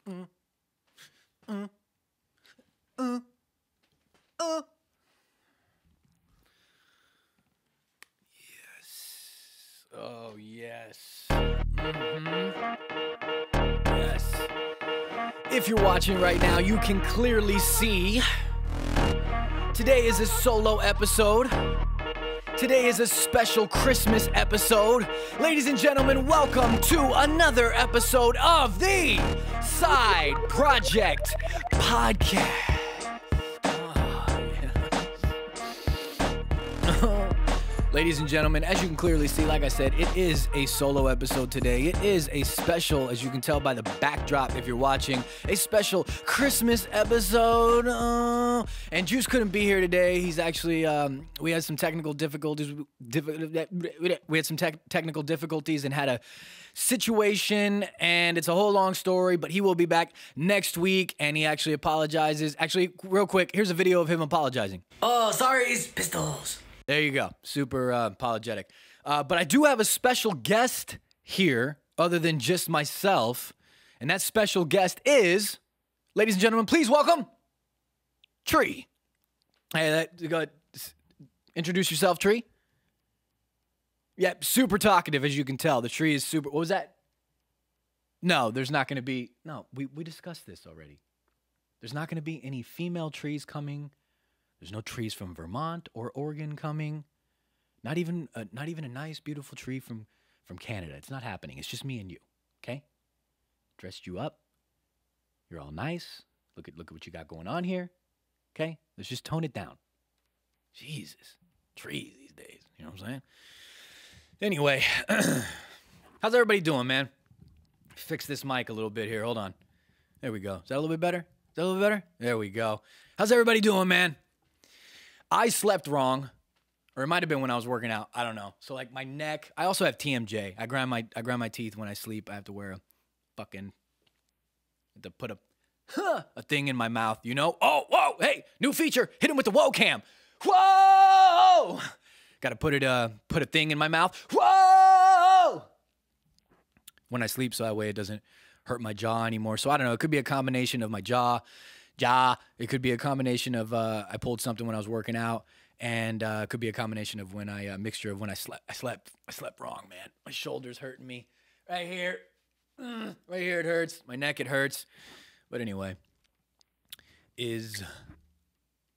Yes. Oh, yes. Yes. If you're watching right now, you can clearly see today is a solo episode. Today is a special Christmas episode. Ladies and gentlemen, welcome to another episode of the Side Projekt Podcast. Ladies and gentlemen, as you can clearly see, like I said, it is a solo episode today. It is a special, as you can tell by the backdrop if you're watching, a special Christmas episode. And Juice couldn't be here today. He's actually, we had some technical difficulties. We had some technical difficulties and had a situation, and it's a whole long story, but he will be back next week, and he actually apologizes. Actually, real quick, here's a video of him apologizing. Oh, sorry, it's pistols. There you go. Super apologetic. But I do have a special guest here, other than just myself. And that special guest is, ladies and gentlemen, please welcome Tree. Hey, go ahead. Introduce yourself, Tree. Yeah, super talkative, as you can tell. The Tree is super. What was that? No, there's not going to be. No, we discussed this already. There's not going to be any female trees coming. There's no trees from Vermont or Oregon coming. Not even a nice, beautiful tree from Canada. It's not happening. It's just me and you, okay? Dressed you up. You're all nice. Look at what you got going on here, okay? Let's just tone it down. Jesus, trees these days. You know what I'm saying? Anyway, how's everybody doing, man? Fix this mic a little bit here. Hold on. There we go. Is that a little bit better? Is that a little bit better? There we go. How's everybody doing, man? I slept wrong, or it might have been when I was working out. I don't know. So like my neck. I also have TMJ. I grind my teeth when I sleep. I have to wear a fucking to put a thing in my mouth. You know? Oh, whoa! Hey, new feature. Hit him with the whoa cam. Whoa! Got to put a thing in my mouth. Whoa! When I sleep, so that way it doesn't hurt my jaw anymore. So I don't know. It could be a combination of my jaw. It could be a combination of I pulled something when I was working out, and it could be a combination of when I mixture of when I slept. I slept wrong, man. My shoulder's hurting me right here. Right here it hurts. My neck it hurts. But anyway, is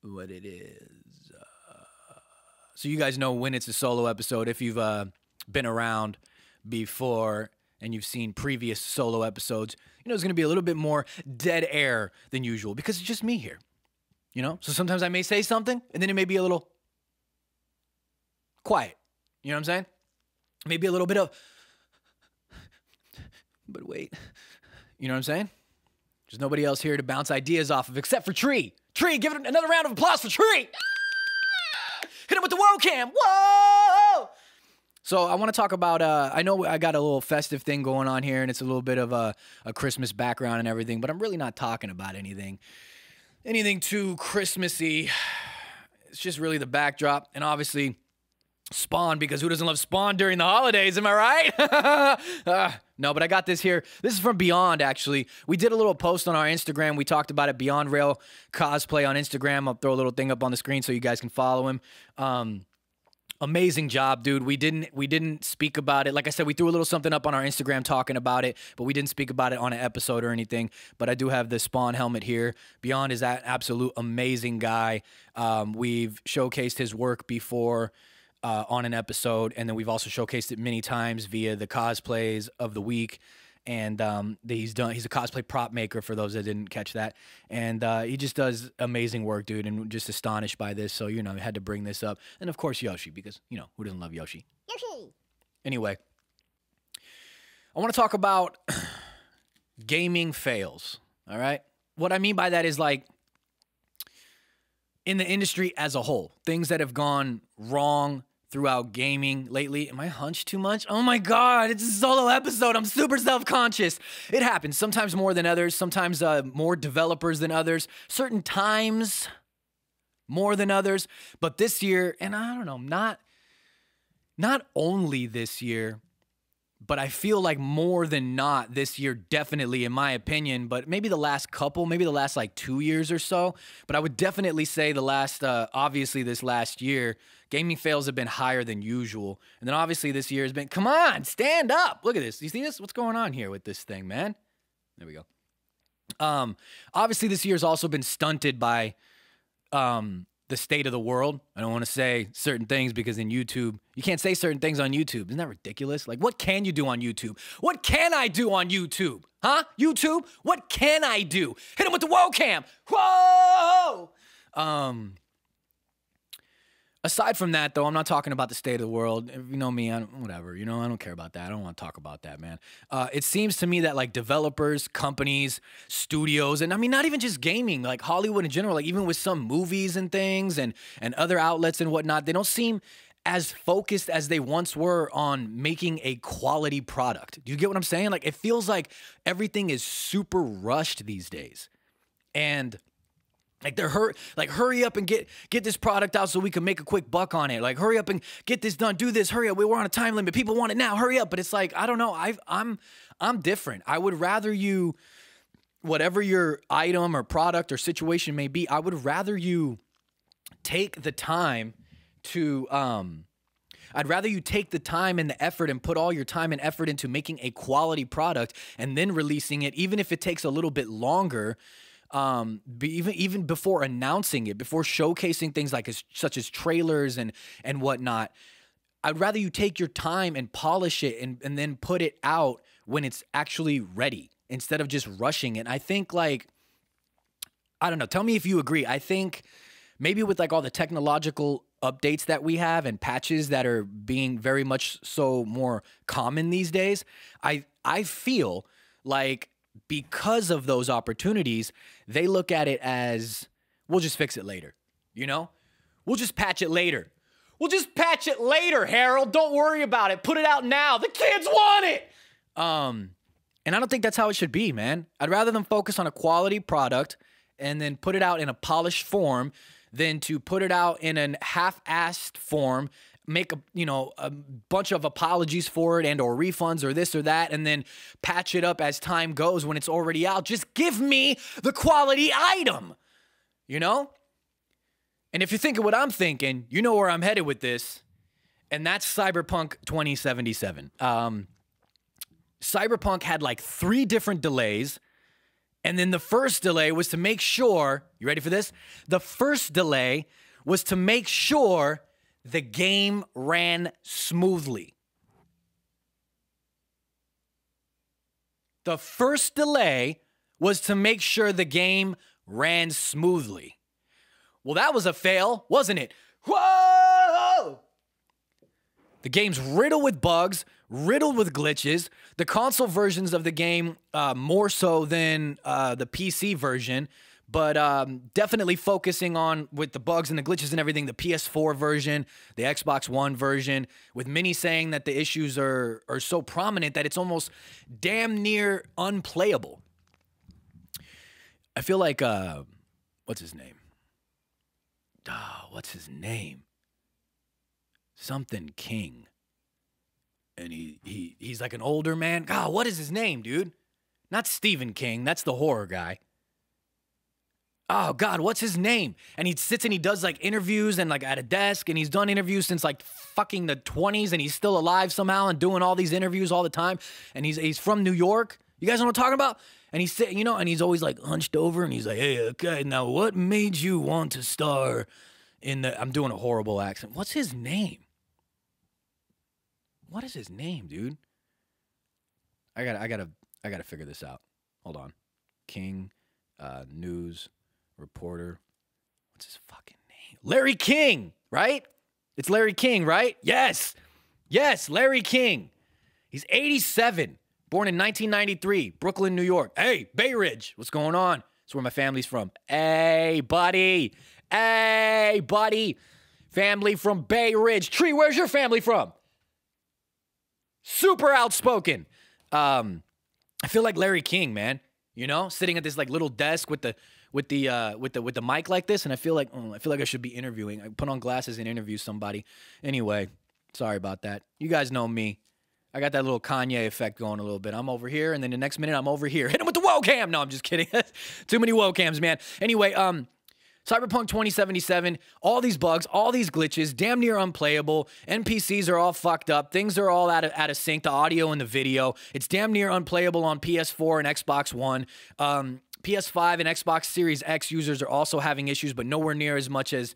what it is. So you guys know when it's a solo episode. If you've been around before and you've seen previous solo episodes, you know it's going to be a little bit more dead air than usual because it's just me here, you know? So sometimes I may say something, and then it may be a little quiet. You know what I'm saying? Maybe a little bit of, but wait. You know what I'm saying? There's nobody else here to bounce ideas off of except for Tree. Tree, give it another round of applause for Tree. Hit him with the whoa cam. Whoa! So I want to talk about, I know I got a little festive thing going on here, and it's a little bit of a Christmas background and everything, but I'm really not talking about anything too Christmassy. It's just really the backdrop, and obviously Spawn, because who doesn't love Spawn during the holidays, am I right? No, but I got this here. This is from Beyond, actually. We did a little post on our Instagram. We talked about it, Beyond Riel Cosplay on Instagram. I'll throw a little thing up on the screen so you guys can follow him. Amazing job, dude. We didn't speak about it. Like I said, we threw a little something up on our Instagram talking about it, but we didn't speak about it on an episode or anything. But I do have the Spawn helmet here. Beyond is that absolute amazing guy. We've showcased his work before on an episode, and then we've also showcased it many times via the cosplays of the week. And he's a cosplay prop maker for those that didn't catch that. And he just does amazing work, dude, and just astonished by this. So, you know, I had to bring this up. And, of course, Yoshi, because, you know, who doesn't love Yoshi? Yoshi! Anyway, I want to talk about gaming fails, all right? What I mean by that is, like, in the industry as a whole, things that have gone wrong throughout gaming lately. Am I hunched too much? Oh my God, it's a solo episode. I'm super self-conscious. It happens sometimes more than others, sometimes more developers than others, certain times more than others. But this year, and I don't know, not only this year, But I feel like more than not this year, definitely, in my opinion, but maybe the last couple, maybe the last like 2 years or so. But I would definitely say the last, obviously this last year, gaming fails have been higher than usual. And then obviously this year has been, come on, stand up. Look at this. You see this? What's going on here with this thing, man? There we go. Obviously this year has also been stunted by the state of the world. I don't want to say certain things because in YouTube, you can't say certain things on YouTube. Isn't that ridiculous? Like, what can you do on YouTube? What can I do on YouTube? Huh? YouTube? What can I do? Hit him with the whoa cam. Whoa! Aside from that, though, I'm not talking about the state of the world. You know me, whatever. You know, I don't care about that. I don't want to talk about that, man. It seems to me that, like, developers, companies, studios, and I mean, not even just gaming, like Hollywood in general, like even with some movies and things and other outlets and whatnot, they don't seem as focused as they once were on making a quality product. Do you get what I'm saying? Like, it feels like everything is super rushed these days. And like they're hurry up and get this product out so we can make a quick buck on it. Like, hurry up and get this done. Do this. Hurry up. We're on a time limit. People want it now. Hurry up. But it's like, I don't know. I'm different. I would rather you, whatever your item or product or situation may be, I would rather you take the time to I'd rather you take the time and the effort and put all your time and effort into making a quality product and then releasing it, even if it takes a little bit longer. Even before announcing it, before showcasing things like such as trailers and whatnot, I'd rather you take your time and polish it and then put it out when it's actually ready instead of just rushing it. I think, like, I don't know, tell me if you agree. I think maybe with like all the technological updates that we have and patches that are being very much so more common these days, I feel like because of those opportunities, they look at it as, we'll just fix it later, you know? We'll just patch it later. We'll just patch it later, Harold. Don't worry about it. Put it out now. The kids want it. And I don't think that's how it should be, man. I'd rather them focus on a quality product and then put it out in a polished form than to put it out in an half-assed form, make a bunch of apologies for it and or refunds or this or that, and then patch it up as time goes when it's already out. Just give me the quality item, you know? And if you're thinking what I'm thinking, you know where I'm headed with this, and that's Cyberpunk 2077. Cyberpunk had like 3 different delays, and then the first delay was to make sure, you ready for this? The first delay was to make sure the game ran smoothly. The first delay was to make sure the game ran smoothly. Well, that was a fail, wasn't it? Whoa! The game's riddled with bugs, riddled with glitches. The console versions of the game, more so than the PC version, but definitely focusing on, with the bugs and the glitches and everything, the PS4 version, the Xbox One version, with many saying that the issues are so prominent that it's almost damn near unplayable. I feel like, what's his name? What's his name? Something King. And he's like an older man. God, what is his name, dude? Not Stephen King. That's the horror guy. Oh, God, what's his name? And he sits and he does, like, interviews and, like, at a desk, and he's done interviews since, like, fucking the 20s, and he's still alive somehow and doing all these interviews all the time, and he's from New York. You guys know what I'm talking about? And he's sitting, you know, and he's always, like, hunched over, and he's like, hey, okay, now what made you want to star in the... I'm doing a horrible accent. What's his name? What is his name, dude? I gotta figure this out. Hold on. King, news... reporter. What's his fucking name? Larry King, right? It's Larry King, right? Yes. Yes, Larry King. He's 87, born in 1993, Brooklyn, New York. Hey, Bay Ridge, what's going on? That's where my family's from. Hey, buddy. Hey, buddy. Family from Bay Ridge. Tree, where's your family from? Super outspoken. I feel like Larry King, man. You know, sitting at this like little desk with the mic like this, and I feel like I should be interviewing. I put on glasses and interview somebody. Anyway, sorry about that. You guys know me. I got that little Kanye effect going a little bit. I'm over here, and then the next minute I'm over here. Hit him with the webcam. No, I'm just kidding. Too many webcams, man. Anyway, Cyberpunk 2077, all these bugs, all these glitches, damn near unplayable. NPCs are all fucked up. Things are all out of sync, the audio and the video. It's damn near unplayable on PS4 and Xbox One. PS5 and Xbox Series X users are also having issues, but nowhere near as much as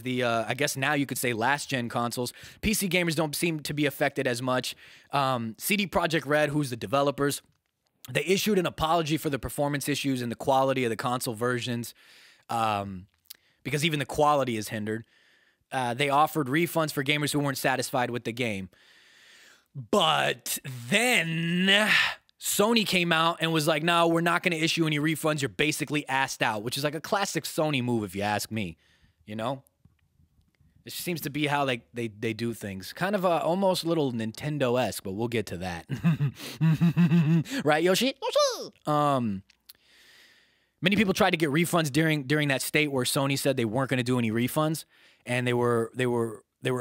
the, I guess now you could say last-gen consoles. PC gamers don't seem to be affected as much. CD Projekt Red, who's the developers, they issued an apology for the performance issues and the quality of the console versions, because even the quality is hindered. They offered refunds for gamers who weren't satisfied with the game. But then Sony came out and was like, no, we're not going to issue any refunds. You're basically asked out, which is like a classic Sony move if you ask me, you know? It seems to be how they do things. Kind of almost a little Nintendo-esque, but we'll get to that. Right, Yoshi? Many people tried to get refunds during that state where Sony said they weren't going to do any refunds, and they were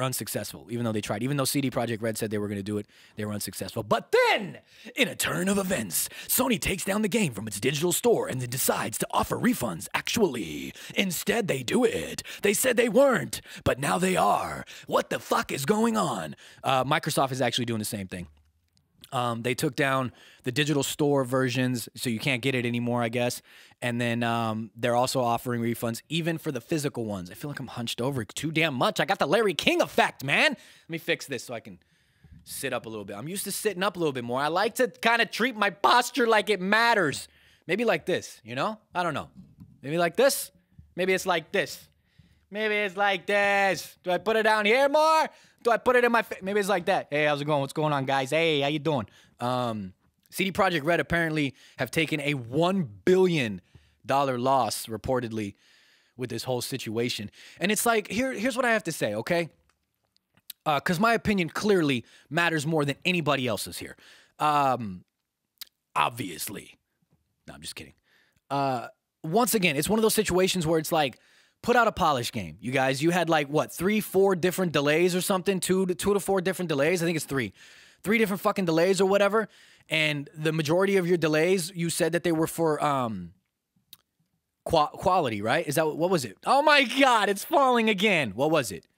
unsuccessful, even though they tried. Even though CD Projekt Red said they were going to do it, they were unsuccessful. But then, in a turn of events, Sony takes down the game from its digital store and then decides to offer refunds, actually. Instead, they do it. They said they weren't, but now they are. What the fuck is going on? Microsoft is actually doing the same thing. They took down the digital store versions, so you can't get it anymore, I guess. And then they're also offering refunds, even for the physical ones. I feel like I'm hunched over too damn much. I got the Larry King effect, man. Let me fix this so I can sit up a little bit. I'm used to sitting up a little bit more. I like to kind of treat my posture like it matters. Maybe like this, you know? I don't know. Maybe like this. Maybe it's like this. Maybe it's like this. Do I put it down here more? Do I put it in my face? Maybe it's like that. Hey, how's it going? What's going on, guys? Hey, how you doing? CD Projekt Red apparently have taken a $1 billion loss, reportedly, with this whole situation. And it's like, here's what I have to say, okay? Because my opinion clearly matters more than anybody else's here. Obviously. No, I'm just kidding. Once again, it's one of those situations where it's like, put out a polished game. You guys, you had like, what, 3-4 different delays or something? Two to four different delays? I think it's three. 3 different fucking delays or whatever. And the majority of your delays, you said that they were for quality, right? Is that, what was it? Oh my God, it's falling again. What was it?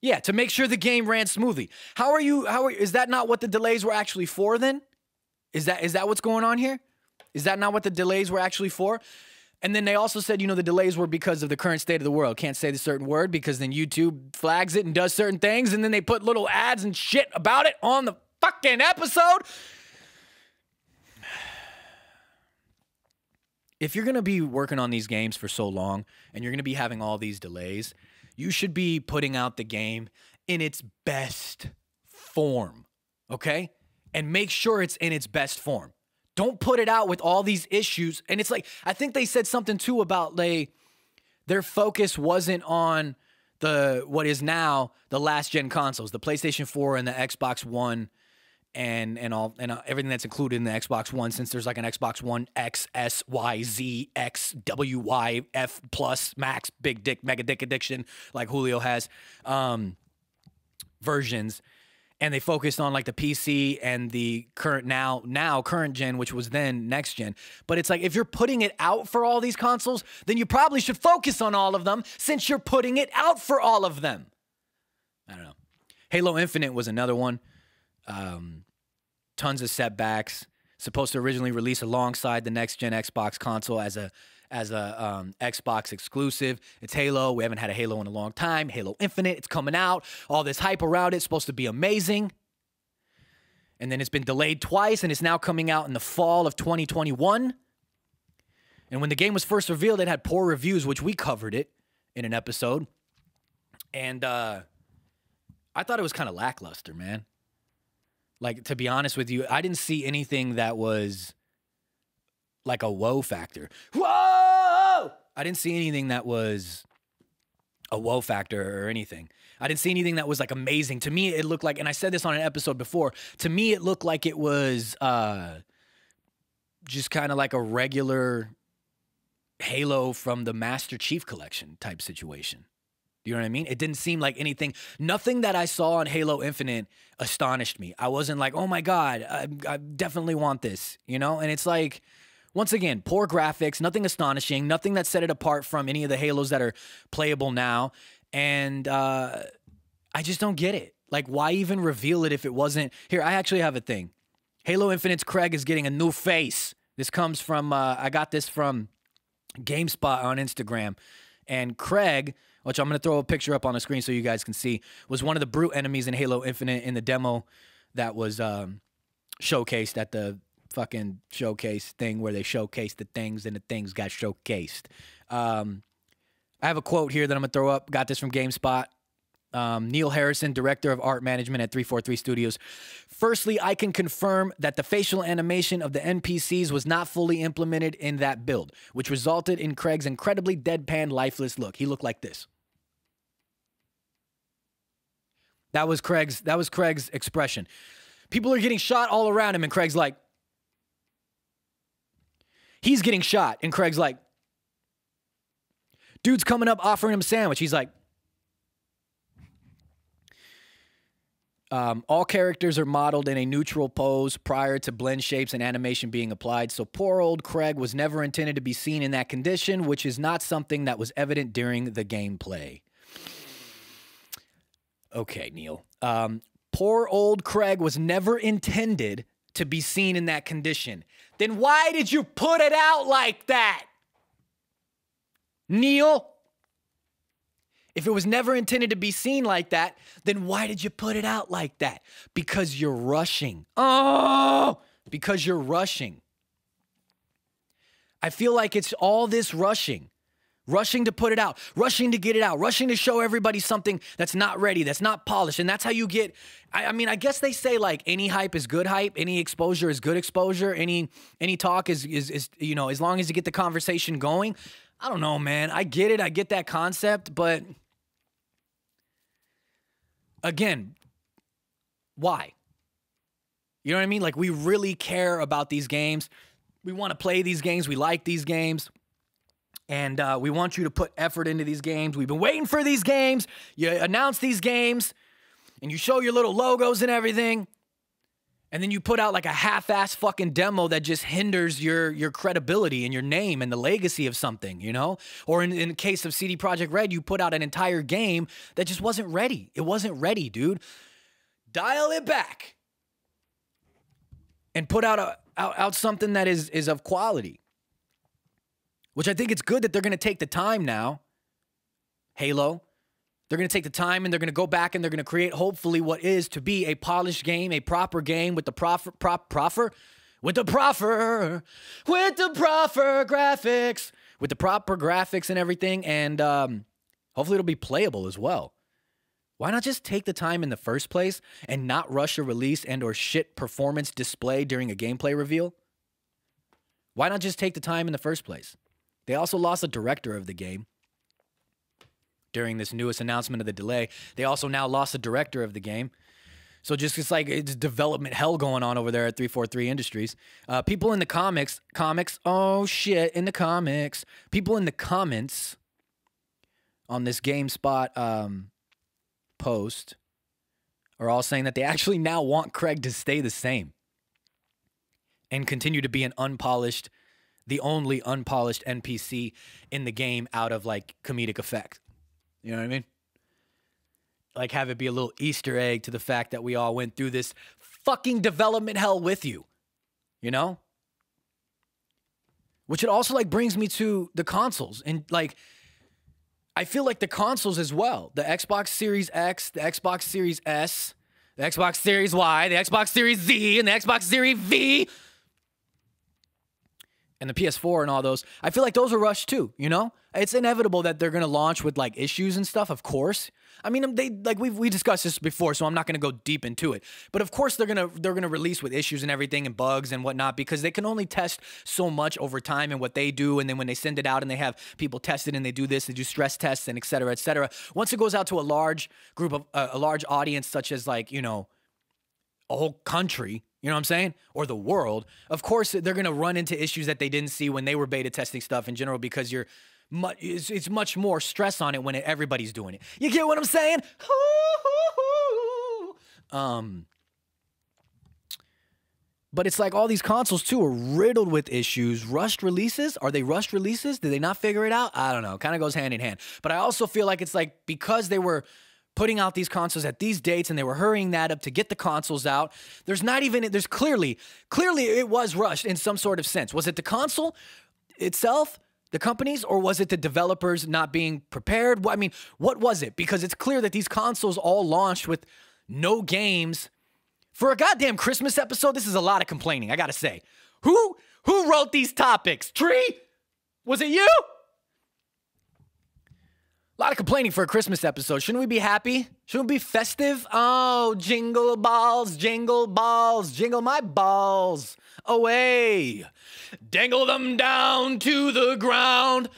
Yeah, to make sure the game ran smoothly. Is that not what the delays were actually for then? Is that what's going on here? Is that not what the delays were actually for? And then they also said, you know, the delays were because of the current state of the world. Can't say the certain word because then YouTube flags it and does certain things, and then they put little ads and shit about it on the fucking episode. If you're going to be working on these games for so long and you're going to be having all these delays, you should be putting out the game in its best form, okay? And make sure it's in its best form. Don't put it out with all these issues. And it's like, I think they said something too about their focus wasn't on what is now the last gen consoles, the PlayStation 4 and the Xbox One and everything that's included in the Xbox One, since there's like an Xbox One X, S, Y, Z, X, W, Y, F plus, Max, Big Dick, Mega Dick Addiction, like Julio has, versions. And they focused on like the PC and the current now current gen, which was then next gen. But it's like, if you're putting it out for all these consoles, then you probably should focus on all of them since you're putting it out for all of them. I don't know. Halo Infinite was another one. Tons of setbacks. Supposed to originally release alongside the next gen Xbox console as a Xbox exclusive. It's Halo. We haven't had a Halo in a long time. Halo Infinite, it's coming out. All this hype around it. It's supposed to be amazing. And then it's been delayed twice, and it's now coming out in the fall of 2021. And when the game was first revealed, it had poor reviews, which we covered it in an episode. And I thought it was kind of lackluster, man. Like, to be honest with you, I didn't see anything that was like a whoa factor. Whoa! I didn't see anything that was a whoa factor or anything. I didn't see anything that was like amazing. To me, it looked like, and I said this on an episode before, to me, it looked like it was just kind of like a regular Halo from the Master Chief Collection type situation. You know what I mean? It didn't seem like anything. Nothing that I saw on Halo Infinite astonished me. I wasn't like, oh my God, I definitely want this, you know? And it's like, once again, poor graphics, nothing astonishing, nothing that set it apart from any of the Halos that are playable now. And I just don't get it. Like, why even reveal it if it wasn't? Here, I actually have a thing. Halo Infinite's Craig is getting a new face. This comes from, I got this from GameSpot on Instagram. And Craig, which I'm going to throw a picture up on the screen so you guys can see, was one of the brute enemies in Halo Infinite in the demo that was showcased at the fucking showcase thing where they showcased the things and the things got showcased. I have a quote here that I'm going to throw up. Got this from GameSpot. Neil Harrison, director of art management at 343 Studios. Firstly, I can confirm that the facial animation of the NPCs was not fully implemented in that build, which resulted in Craig's incredibly deadpan, lifeless look. He looked like this. That was Craig's expression. People are getting shot all around him, and Craig's like, he's getting shot, and Craig's like, dude's coming up offering him a sandwich. He's like, all characters are modeled in a neutral pose prior to blend shapes and animation being applied, so poor old Craig was never intended to be seen in that condition, which is not something that was evident during the gameplay. Okay, Neil. Poor old Craig was never intended to be seen in that condition. Then why did you put it out like that? Neil? If it was never intended to be seen like that, then why did you put it out like that? Because you're rushing. Oh, because you're rushing. I feel like it's all this rushing. Rushing to put it out, rushing to get it out, rushing to show everybody something that's not ready, that's not polished. And that's how you get, I mean, I guess they say like any hype is good hype, any exposure is good exposure, any talk is you know, as long as you get the conversation going. I don't know, man. I get it. I get that concept, but again, why? You know what I mean? Like, we really care about these games. We want to play these games. We like these games. And we want you to put effort into these games. We've been waiting for these games. You announce these games, and you show your little logos and everything. And then you put out like a half-ass fucking demo that just hinders your credibility and your name and the legacy of something, you know? Or in the case of CD Projekt Red, you put out an entire game that just wasn't ready. It wasn't ready, dude. Dial it back. And put out something that is of quality. Which I think it's good that they're going to take the time now. Halo. They're going to take the time and they're going to go back and they're going to create hopefully what is to be a polished game, a proper game with the proper graphics, with the proper graphics and everything. And hopefully it'll be playable as well. Why not just take the time in the first place and not rush a release and or shit performance display during a gameplay reveal? Why not just take the time in the first place? They also lost the director of the game during this newest announcement of the delay. They also now lost the director of the game. So it's like it's development hell going on over there at 343 Industries. People in the comics, oh shit, in the comics. People in the comments on this GameSpot post are all saying that they actually now want Craig to stay the same and continue to be an unpolished, the only unpolished NPC in the game out of like comedic effect. You know what I mean? Like have it be a little Easter egg to the fact that we all went through this fucking development hell with you. You know? Which it also like brings me to the consoles. And like, I feel like the consoles as well. The Xbox Series X, the Xbox Series S, the Xbox Series Y, the Xbox Series Z, and the Xbox Series V. And the PS4 and all those, I feel like those are rushed too, you know? It's inevitable that they're going to launch with like issues and stuff, of course. I mean, we discussed this before, so I'm not going to go deep into it. But of course they're going to release with issues and everything and bugs and whatnot because they can only test so much over time and what they do. And then when they send it out and they have people test it and they do this, they do stress tests and et cetera, et cetera. Once it goes out to a large group of, a large audience such as like, you know, a whole country, you know what I'm saying? Or the world. Of course, they're going to run into issues that they didn't see when they were beta testing stuff in general because you're it's much more stress on it when everybody's doing it. You get what I'm saying? But it's like all these consoles too are riddled with issues. Rushed releases? Are they rushed releases? Did they not figure it out? I don't know. Kind of goes hand in hand. But I also feel like it's like because they were putting out these consoles at these dates and they were hurrying that up to get the consoles out, there's clearly it was rushed in some sort of sense. Was it the console itself, the companies, or was it the developers not being prepared? I mean, what was it? Because it's clear that these consoles all launched with no games. For a goddamn Christmas episode, this is a lot of complaining, I gotta say. Who wrote these topics? Tree? Was it you? A lot of complaining for a Christmas episode. Shouldn't we be happy? Shouldn't we be festive? Oh, jingle balls, jingle my balls away. Dangle them down to the ground.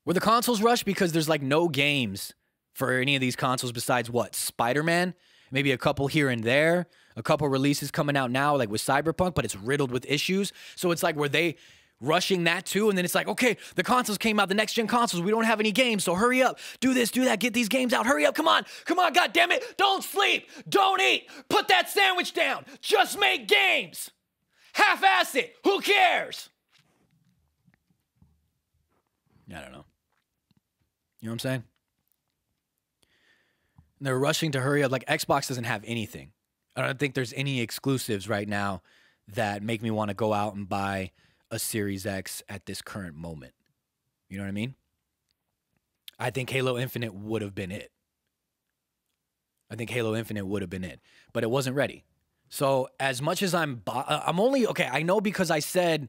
Were the consoles rushed because there's like no games for any of these consoles besides what? Spider-Man? Maybe a couple here and there, a couple releases coming out now, like with Cyberpunk, but it's riddled with issues. So it's like, were they rushing that too? And then it's like, okay, the consoles came out, the next-gen consoles, we don't have any games, so hurry up. Do this, do that, get these games out. Hurry up, come on, God damn it. Don't sleep, don't eat, put that sandwich down. Just make games. Half-ass it, who cares? I don't know. You know what I'm saying? They're rushing to hurry up. Like, Xbox doesn't have anything. I don't think there's any exclusives right now that make me want to go out and buy a Series X at this current moment. You know what I mean? I think Halo Infinite would have been it. But it wasn't ready. So as much as I'm only, okay, I know because I said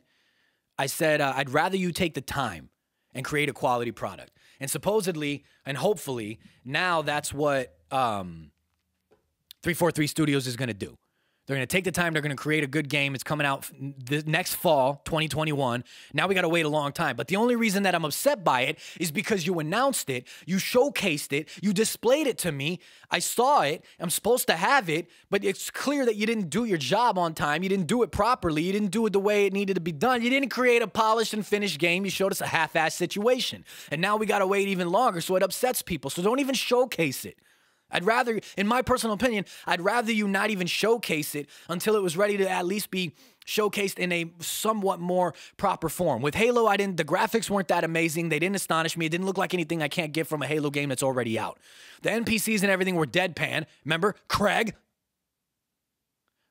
I'd rather you take the time and create a quality product. And supposedly, and hopefully, now that's what 343 Studios is going to do. They're going to take the time. They're going to create a good game. It's coming out the next fall, 2021. Now we got to wait a long time. But the only reason that I'm upset by it is because you announced it, you showcased it, you displayed it to me. I saw it. I'm supposed to have it, but it's clear that you didn't do your job on time. You didn't do it properly. You didn't do it the way it needed to be done. You didn't create a polished and finished game. You showed us a half-assed situation. And now we got to wait even longer, so it upsets people. So don't even showcase it. I'd rather, in my personal opinion, I'd rather you not even showcase it until it was ready to at least be showcased in a somewhat more proper form. With Halo, the graphics weren't that amazing. They didn't astonish me. It didn't look like anything I can't get from a Halo game that's already out. The NPCs and everything were deadpan. Remember? Craig?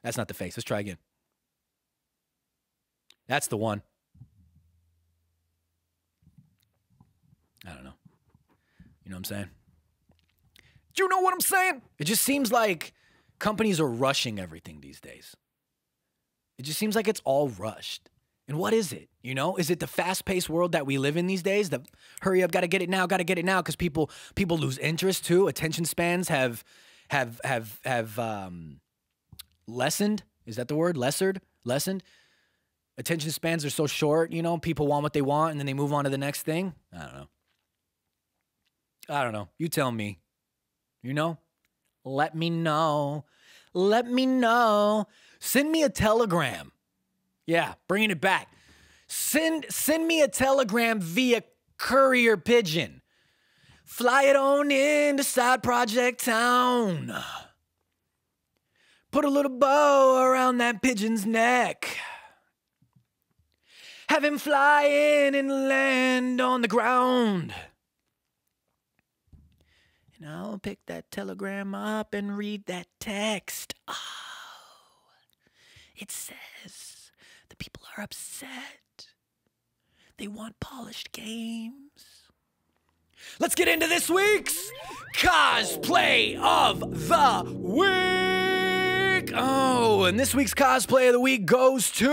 That's not the face. Let's try again. That's the one. I don't know. You know what I'm saying? Do you know what I'm saying? It just seems like companies are rushing everything these days. It just seems like it's all rushed. And what is it? You know, is it the fast-paced world that we live in these days? The hurry up, gotta get it now, because people lose interest too. Attention spans have lessened. Is that the word? Lessened. Attention spans are so short. You know, people want what they want, and then they move on to the next thing. I don't know. You tell me. You know? Let me know. Let me know. Send me a telegram. Yeah, bringing it back. Send me a telegram via courier pigeon. Fly it on into Side Project Town. Put a little bow around that pigeon's neck. Have him fly in and land on the ground. And I'll pick that telegram up and read that text. Oh, it says the people are upset. They want polished games. Let's get into this week's Cosplay of the Week. Oh, and this week's Cosplay of the Week goes to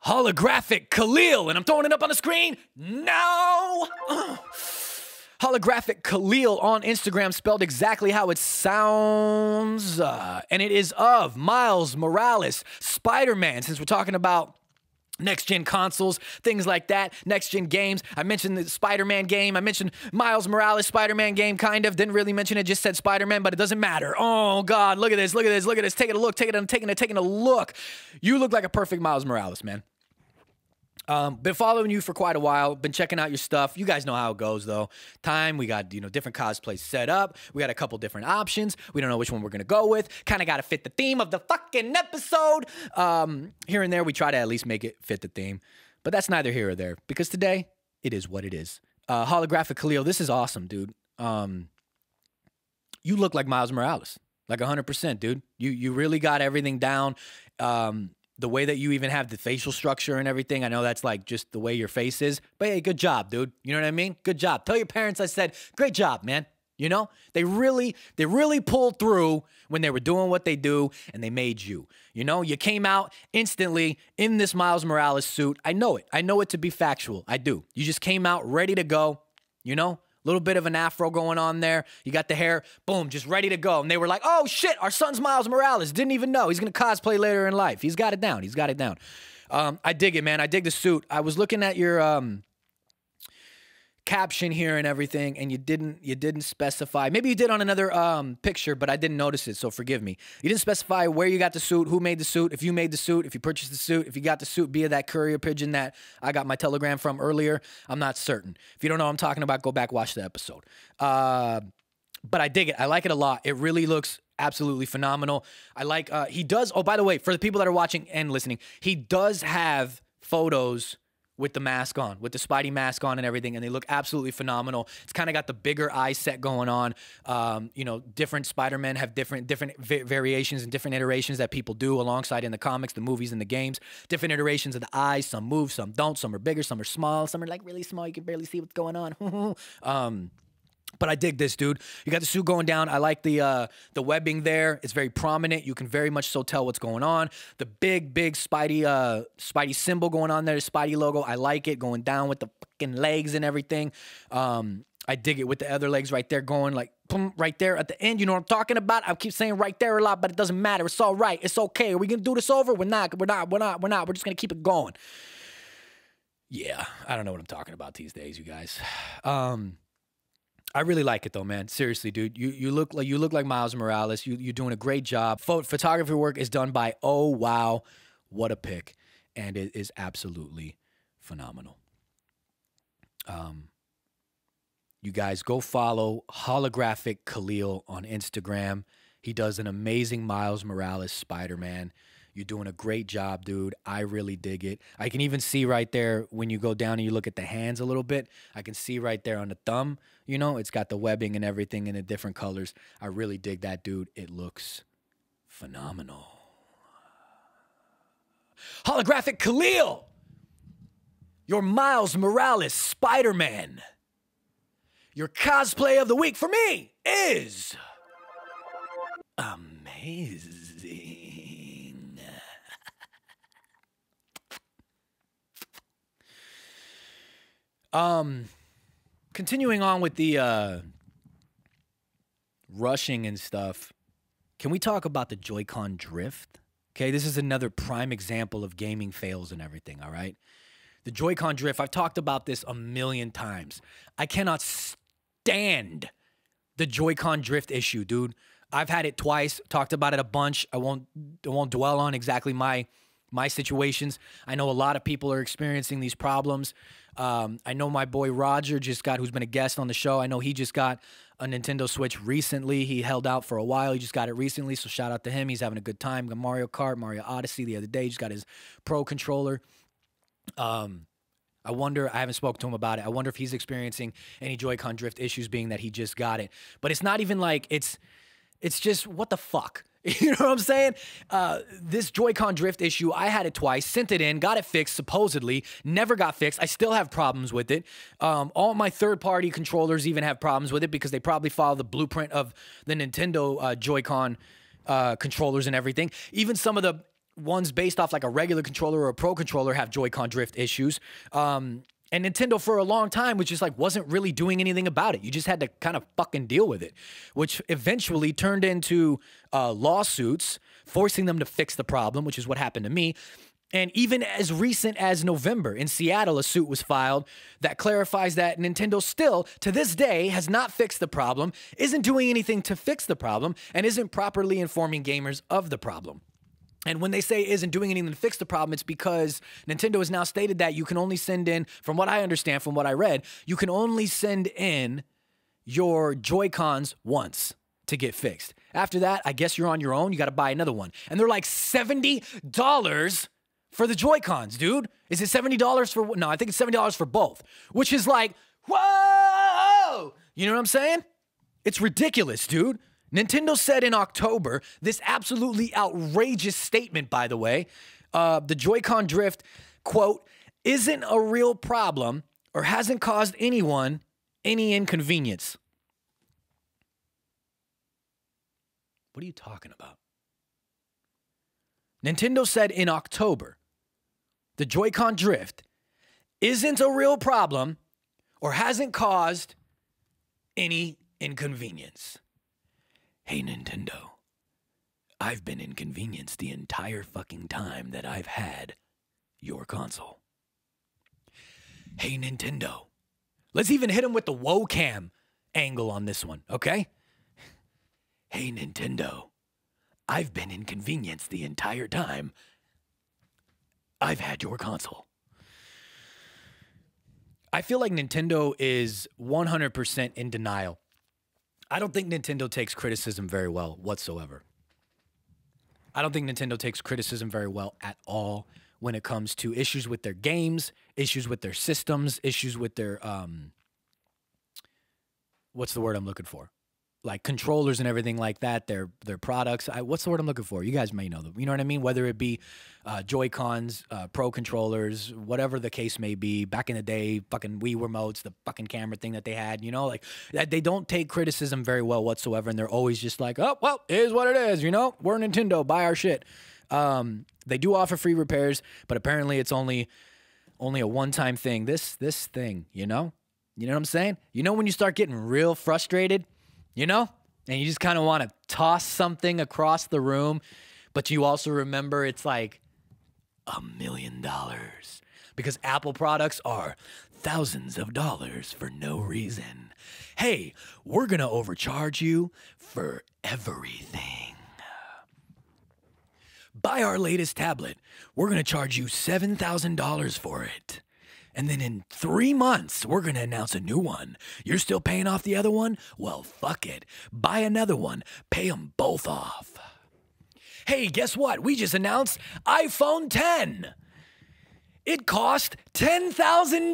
Holographic Khalil. And I'm throwing it up on the screen now. Holographic Khalil on Instagram, spelled exactly how it sounds. And it is of Miles Morales, Spider-Man, since we're talking about next-gen consoles, things like that, next-gen games. I mentioned the Spider-Man game. I mentioned Miles Morales Spider-Man game, kind of. Didn't really mention it, just said Spider-Man, but it doesn't matter. Oh, God, look at this, look at this, look at this. Taking a look, taking a look. You look like a perfect Miles Morales, man. Been following you for quite a while. Been checking out your stuff. You guys know how it goes, though. We got, different cosplays set up. We got a couple different options. We don't know which one we're going to go with. Kind of got to fit the theme of the fucking episode. Here and there, we try to at least make it fit the theme. But that's neither here or there, because today, it is what it is. Holographic Khalil, this is awesome, dude. You look like Miles Morales. Like 100%, dude. You really got everything down. The way that you even have the facial structure and everything, I know that's like just the way your face is. But hey, good job, dude. You know what I mean? Good job. Tell your parents I said, great job, man. They really pulled through when they were doing what they do, and they made you. You came out instantly in this Miles Morales suit. I know it. I know it to be factual. I do. You just came out ready to go, Little bit of an afro going on there. You got the hair, boom, just ready to go. And they were like, oh, shit, our son's Miles Morales. Didn't even know. He's going to cosplay later in life. He's got it down. I dig it, man. I dig the suit. I was looking at your caption here and everything, and you didn't specify. Maybe you did on another picture, but I didn't notice it, so forgive me. You didn't specify where you got the suit, who made the suit, if you made the suit, if you purchased the suit, if you got the suit via that courier pigeon that I got my telegram from earlier. I'm not certain. If you don't know what I'm talking about, go back, watch the episode. But I dig it. I like it a lot. It really looks absolutely phenomenal. I like, he does, oh, by the way, for the people that are watching and listening, he does have photos with the mask on, with the Spidey mask on and everything, and they look absolutely phenomenal. It's kind of got the bigger eye set going on. Different Spider-Men have different variations and different iterations that people do alongside in the comics, the movies, and the games. Different iterations of the eyes. Some move, some don't. Some are bigger, some are small. Some are like really small. You can barely see what's going on. But I dig this, dude. You got the suit going down. I like the webbing there. It's very prominent. You can very much so tell what's going on. The big Spidey symbol going on there, the Spidey logo. I like it going down with the fucking legs and everything. I dig it with the other legs right there going like boom, right there at the end. You know what I'm talking about? I keep saying right there a lot, but it doesn't matter. It's all right. It's okay. Are we gonna do this over? We're not. We're just gonna keep it going. Yeah, I don't know what I'm talking about these days, you guys. I really like it though, man. Seriously, dude. You look like Miles Morales. You're doing a great job. Photography work is done by oh wow, what a pick, and it is absolutely phenomenal. You guys go follow Holographic Khalil on Instagram. He does an amazing Miles Morales Spider-Man. You're doing a great job, dude. I really dig it. I can even see right there when you go down and you look at the hands a little bit. I can see right there on the thumb, it's got the webbing and everything in the different colors. I really dig that, dude. It looks phenomenal. Holographic Khalil, your Miles Morales Spider-Man. Your cosplay of the week for me is amazing. Continuing on with the rushing and stuff, can we talk about the Joy-Con drift? Okay, this is another prime example of gaming fails and everything, all right? The Joy-Con drift, I've talked about this a million times. I cannot stand the Joy-Con drift issue, dude. I've had it twice, talked about it a bunch. I won't dwell on exactly my situations. I know a lot of people are experiencing these problems. I know my boy Roger who's been a guest on the show. I know he just got a Nintendo Switch recently. He held out for a while. He just got it recently, so shout out to him. He's having a good time. Got Mario Kart, Mario Odyssey the other day. He just got his Pro controller. I haven't spoken to him about it. I wonder if he's experiencing any Joy-Con drift issues being that he just got it. But it's not even like, it's just, what the fuck? You know what I'm saying? This Joy-Con drift issue, I had it twice, sent it in, got it fixed, supposedly, never got fixed. I still have problems with it. All my third-party controllers even have problems with it because they probably follow the blueprint of the Nintendo Joy-Con controllers and everything. Even some of the ones based off like a regular controller or a Pro controller have Joy-Con drift issues. And Nintendo for a long time was just like, wasn't really doing anything about it. You just had to kind of fucking deal with it, which eventually turned into lawsuits, forcing them to fix the problem, which is what happened to me. And even as recent as November in Seattle, a suit was filed that clarifies that Nintendo still, to this day, has not fixed the problem, isn't doing anything to fix the problem, and isn't properly informing gamers of the problem. And when they say isn't doing anything to fix the problem, it's because Nintendo has now stated that you can only send in, from what I understand, from what I read, you can only send in your JoyCons once to get fixed. After that, I guess you're on your own. You got to buy another one. And they're like $70 for the JoyCons, dude. Is it $70 for, no, I think it's $70 for both, which is like, whoa! You know what I'm saying? It's ridiculous, dude. Nintendo said in October, this absolutely outrageous statement, by the way, the Joy-Con drift, quote, isn't a real problem or hasn't caused anyone any inconvenience. What are you talking about? Nintendo said in October, the Joy-Con drift isn't a real problem or hasn't caused any inconvenience. Hey, Nintendo, I've been inconvenienced the entire fucking time that I've had your console. Hey, Nintendo, let's even hit him with the woe cam angle on this one, okay? Hey, Nintendo, I've been inconvenienced the entire time I've had your console. I feel like Nintendo is 100% in denial. I don't think Nintendo takes criticism very well whatsoever. I don't think Nintendo takes criticism very well at all when it comes to issues with their games, issues with their systems, issues with their, what's the word I'm looking for? Like controllers and everything like that, their products. What's the word I'm looking for? You guys may know them. You know what I mean? Whether it be Joy-Cons, Pro controllers, whatever the case may be. Back in the day, fucking Wii remotes, the fucking camera thing that they had, you know? Like, they don't take criticism very well whatsoever, and they're always just like, oh, well, it is what it is, you know? We're Nintendo, buy our shit. They do offer free repairs, but apparently it's only a one-time thing. This thing, you know? You know what I'm saying? You know when you start getting real frustrated? You know? And you just kind of want to toss something across the room, but you also remember it's like $1 million. Because Apple products are thousands of dollars for no reason. Hey, we're going to overcharge you for everything. Buy our latest tablet. We're going to charge you $7,000 for it. And then in 3 months, we're going to announce a new one. You're still paying off the other one? Well, fuck it. Buy another one. Pay them both off. Hey, guess what? We just announced iPhone 10. It cost $10,000.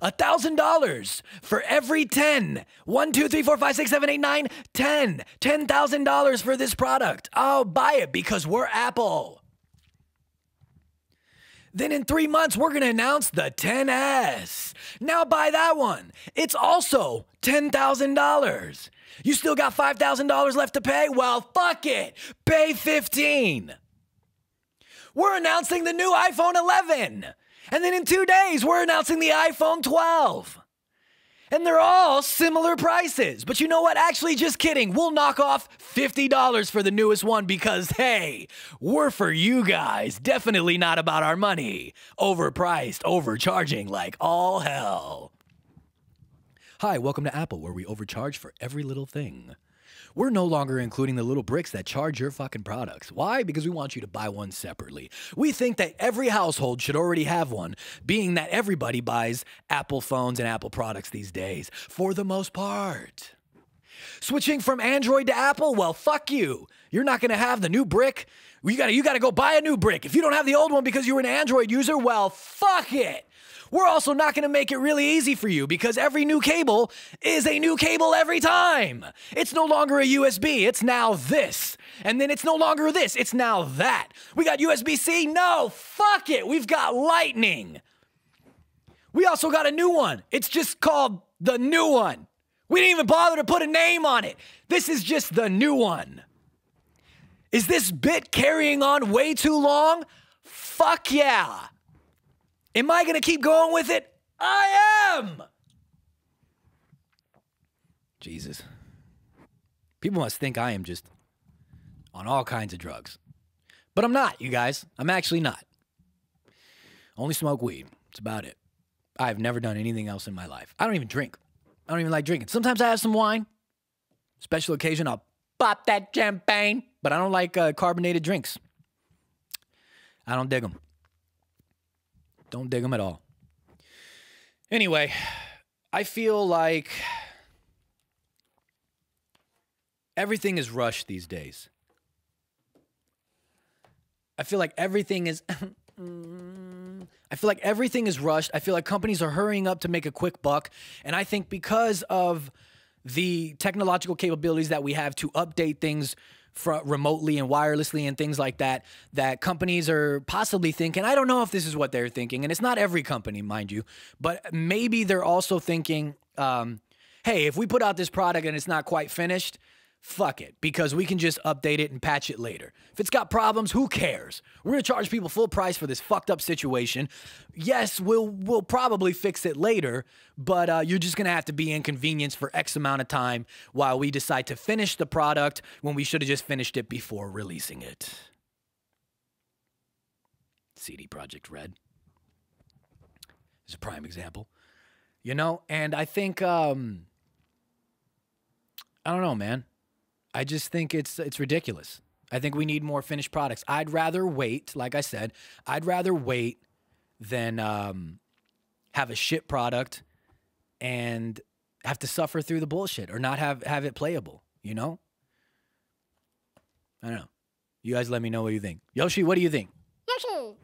$1,000 for every 10. 1, 2, 3, 4, 5, 6, 7, 8, 9, 10. $10,000 for this product. I'll buy it because we're Apple. Then in 3 months, we're going to announce the 10S. Now buy that one. It's also $10,000. You still got $5,000 left to pay? Well, fuck it. Pay $15,000. We're announcing the new iPhone 11. And then in 2 days, we're announcing the iPhone 12. And they're all similar prices. But you know what? Actually, just kidding. We'll knock off $50 for the newest one because, hey, we're for you guys. Definitely not about our money. Overpriced, overcharging like all hell. Hi, welcome to Apple, where we overcharge for every little thing. We're no longer including the little bricks that charge your fucking products. Why? Because we want you to buy one separately. We think that every household should already have one, being that everybody buys Apple phones and Apple products these days, for the most part. Switching from Android to Apple? Well, fuck you. You're not going to have the new brick. You gotta go buy a new brick. If you don't have the old one because you're an Android user, well, fuck it. We're also not going to make it really easy for you because every new cable is a new cable every time. It's no longer a USB. It's now this. And then it's no longer this. It's now that. We got USB-C? No, fuck it. We've got Lightning. We also got a new one. It's just called the new one. We didn't even bother to put a name on it. This is just the new one. Is this bit carrying on way too long? Fuck yeah. Am I going to keep going with it? I am! Jesus. People must think I am just on all kinds of drugs. But I'm not, you guys. I'm actually not. Only smoke weed. That's about it. I've never done anything else in my life. I don't even drink. I don't even like drinking. Sometimes I have some wine. Special occasion, I'll pop that champagne. But I don't like carbonated drinks. I don't dig them. Don't dig them at all. Anyway, I feel like everything is rushed these days. I feel like everything is... I feel like everything is rushed. I feel like companies are hurrying up to make a quick buck. And I think because of the technological capabilities that we have to update things remotely and wirelessly and things like that, that companies are possibly thinking, I don't know if this is what they're thinking, and it's not every company, mind you, but maybe they're also thinking, hey, if we put out this product and it's not quite finished, fuck it, because we can just update it and patch it later. If it's got problems, who cares? We're going to charge people full price for this fucked up situation. Yes, we'll probably fix it later, but you're just going to have to be inconvenienced for X amount of time while we decide to finish the product when we should have just finished it before releasing it. CD Projekt Red is a prime example. You know, and I think, I don't know, man. I just think it's ridiculous. I think we need more finished products. I'd rather wait, like I said, I'd rather wait than have a shit product and have to suffer through the bullshit or not have it playable, you know? I don't know. You guys let me know what you think. Yoshi, what do you think? Yoshi!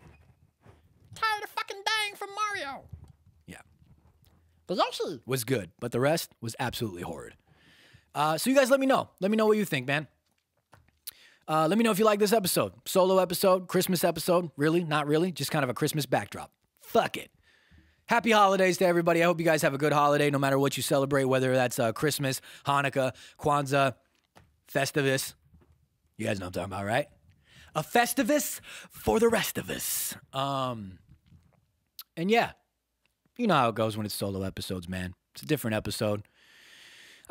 Tired of fucking dying from Mario. Yeah. But Yoshi was good, but the rest was absolutely horrid. So you guys let me know. Let me know what you think, man. Let me know if you like this episode. Solo episode, Christmas episode. Really? Not really? Just kind of a Christmas backdrop. Fuck it. Happy holidays to everybody. I hope you guys have a good holiday no matter what you celebrate, whether that's Christmas, Hanukkah, Kwanzaa, Festivus. You guys know what I'm talking about, right? A Festivus for the rest of us. And yeah, you know how it goes when it's solo episodes, man. It's a different episode.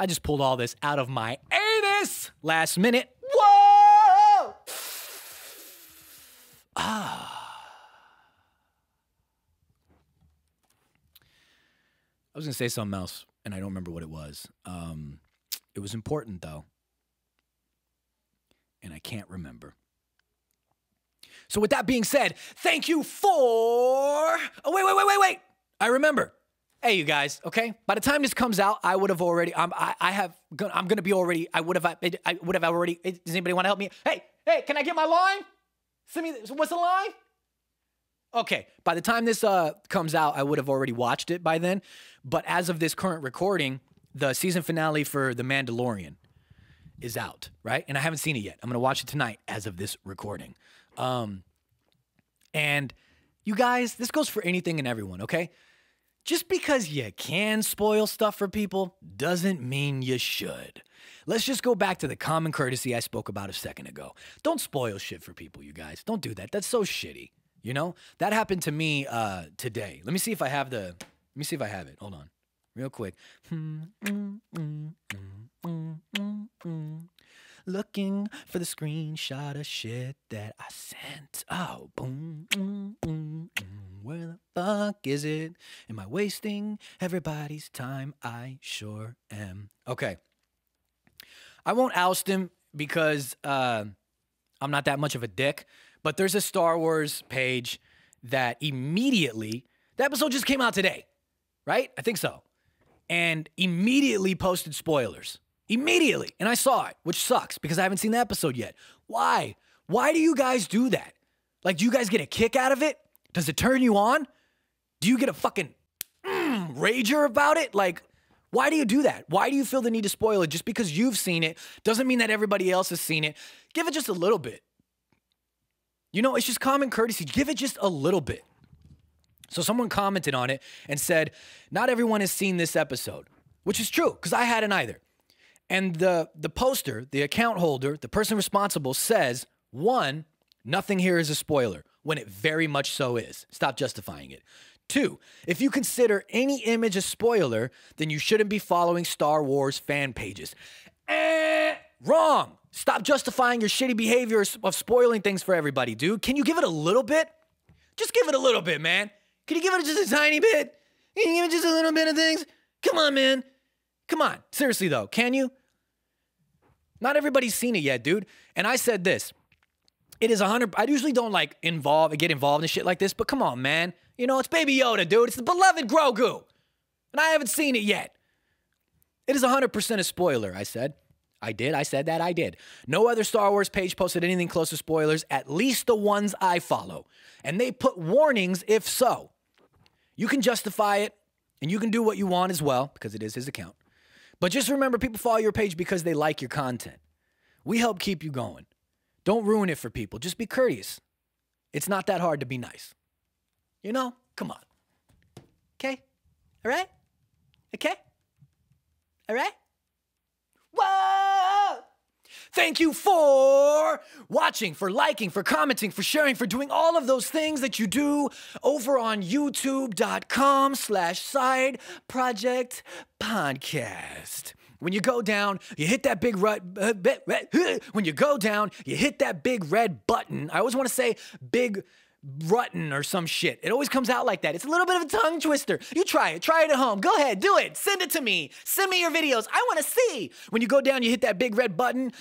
I just pulled all this out of my anus last minute. Whoa! Ah. I was going to say something else, and I don't remember what it was. It was important, though, and I can't remember. So with that being said, thank you for... Oh, wait. I remember. Hey, you guys, okay? By the time this comes out, I would have already, I'm going to be already, I would have already, does anybody want to help me? Hey, can I get my line? Send me, what's the line? Okay, by the time this comes out, I would have already watched it by then. But as of this current recording, the season finale for The Mandalorian is out, right? And I haven't seen it yet. I'm going to watch it tonight as of this recording. And you guys, this goes for anything and everyone, okay? Just because you can spoil stuff for people doesn't mean you should. Let's just go back to the common courtesy I spoke about a second ago. Don't spoil shit for people, you guys. Don't do that. That's so shitty. You know? That happened to me today. Let me see if I have it. Hold on. Real quick. Looking for the screenshot of shit that I sent. Oh, boom. Where the fuck is it? Am I wasting everybody's time? I sure am. Okay. I won't oust him because I'm not that much of a dick, but there's a Star Wars page that immediately, the episode just came out today, right? I think so. And immediately posted spoilers. Immediately. And I saw it, which sucks because I haven't seen the episode yet. Why? Why do you guys do that? Like, do you guys get a kick out of it? Does it turn you on? Do you get a fucking rager about it? Like, why do you do that? Why do you feel the need to spoil it? Just because you've seen it doesn't mean that everybody else has seen it. Give it just a little bit. You know, it's just common courtesy. Give it just a little bit. So someone commented on it and said, not everyone has seen this episode, which is true because I hadn't either. And the poster, the account holder, the person responsible says, one, nothing here is a spoiler, when it very much so is. Stop justifying it. Two, if you consider any image a spoiler, then you shouldn't be following Star Wars fan pages. Wrong. Stop justifying your shitty behavior of spoiling things for everybody, dude. Can you give it a little bit? Just give it a little bit, man. Can you give it just a tiny bit? Can you give it just a little bit of things? Come on, man. Come on. Seriously, though, can you? Not everybody's seen it yet, dude. And I said this. It is 100. I usually don't like get involved in shit like this, but come on, man. You know, it's Baby Yoda, dude. It's the beloved Grogu. And I haven't seen it yet. It is 100% a spoiler, I said. I did. I said that. I did. No other Star Wars page posted anything close to spoilers, at least the ones I follow. And they put warnings if so. You can justify it, and you can do what you want as well, because it is his account. But just remember, people follow your page because they like your content. We help keep you going. Don't ruin it for people. Just be courteous. It's not that hard to be nice. You know? Come on. Okay? All right? Okay? All right? Whoa! Thank you for watching, for liking, for commenting, for sharing, for doing all of those things that you do over on youtube.com/Side Project Podcast. When you go down, you hit that big when you go down, you hit that big red button. I always want to say big Rutton or some shit. It always comes out like that. It's a little bit of a tongue twister. You try it. Try it at home. Go ahead. Do it. Send it to me. Send me your videos. I want to see. When you go down, you hit that big red button.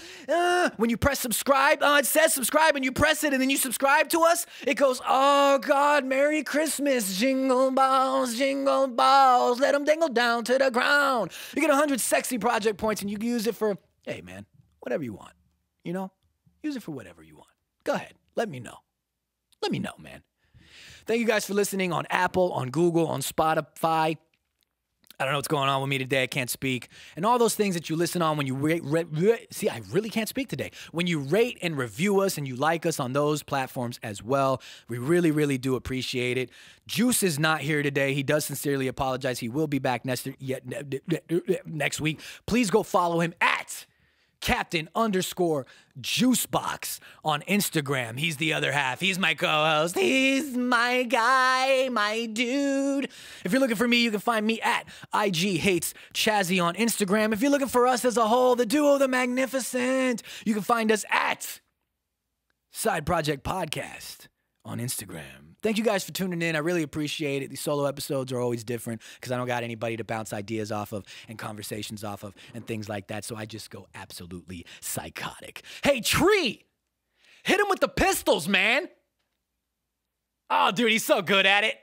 When you press subscribe, it says subscribe and you press it and then you subscribe to us. It goes, oh God, Merry Christmas. Jingle balls, let them dingle down to the ground. You get 100 sexy project points and you can use it for, hey man, whatever you want. You know, use it for whatever you want. Go ahead. Let me know. Let me know, man. Thank you guys for listening on Apple, on Google, on Spotify. I don't know what's going on with me today. I can't speak. And all those things that you listen on when you see, I really can't speak today. When you rate and review us and you like us on those platforms as well, we really, really do appreciate it. Juice is not here today. He does sincerely apologize. He will be back next week. Please go follow him at Captain_Juicebox on Instagram. He's the other half. He's my co-host. He's my guy, my dude. If you're looking for me, you can find me at IG Hates Chazzy on Instagram. If you're looking for us as a whole, the duo, the magnificent, you can find us at Side Project Podcast on Instagram. Thank you guys for tuning in. I really appreciate it. These solo episodes are always different because I don't got anybody to bounce ideas off of and conversations off of and things like that. So I just go absolutely psychotic. Hey, Tree, hit him with the pistols, man. Oh, dude, he's so good at it.